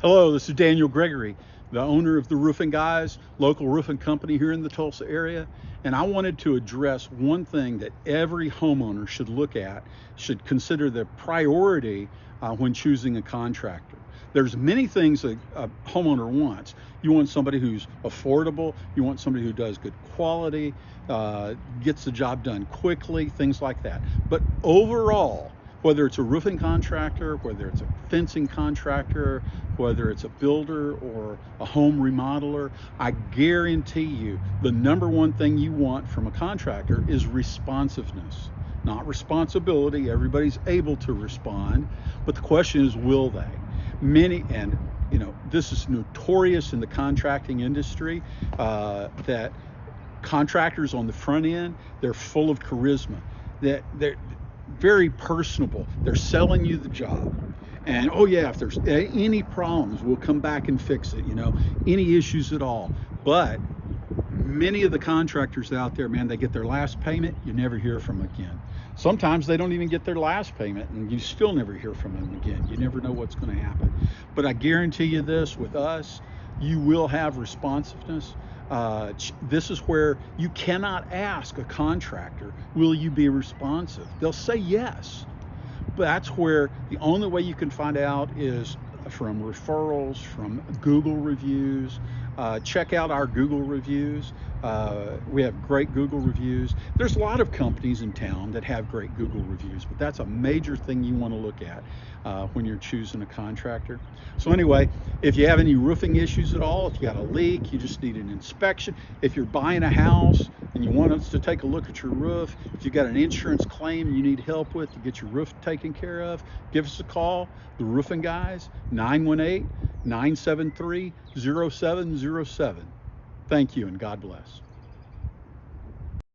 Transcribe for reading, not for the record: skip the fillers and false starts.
Hello, this is Daniel Gregory, the owner of the Roofing Guys, local roofing company here in the Tulsa area. And I wanted to address one thing that every homeowner should look at, should consider the priority when choosing a contractor. There's many things a homeowner wants. You want somebody who's affordable, you want somebody who does good quality, gets the job done quickly, things like that. But overall, whether it's a roofing contractor, whether it's a fencing contractor, whether it's a builder or a home remodeler, I guarantee you the number one thing you want from a contractor is responsiveness, not responsibility. Everybody's able to respond, but the question is, will they? And this is notorious in the contracting industry, that contractors on the front end, they're full of charisma, that they're very personable. They're selling you the job. And oh yeah, if there's any problems, we'll come back and fix it, any issues at all. But many of the contractors out there, man, they get their last payment, you never hear from them again. Sometimes they don't even get their last payment and you still never hear from them again. You never know what's going to happen. But I guarantee you this, with us, you will have responsiveness. This is where you cannot ask a contractor, will you be responsive? They'll say yes. But that's where the only way you can find out is from referrals, from Google reviews. Check out our Google reviews. We have great Google reviews. There's a lot of companies in town that have great Google reviews, but that's a major thing you want to look at when you're choosing a contractor. So anyway, if you have any roofing issues at all, if you got a leak, you just need an inspection. If you're buying a house and you want us to take a look at your roof, if you got an insurance claim you need help with to get your roof taken care of, give us a call. The Roofing Guys, 918-973-0707. Thank you and God bless.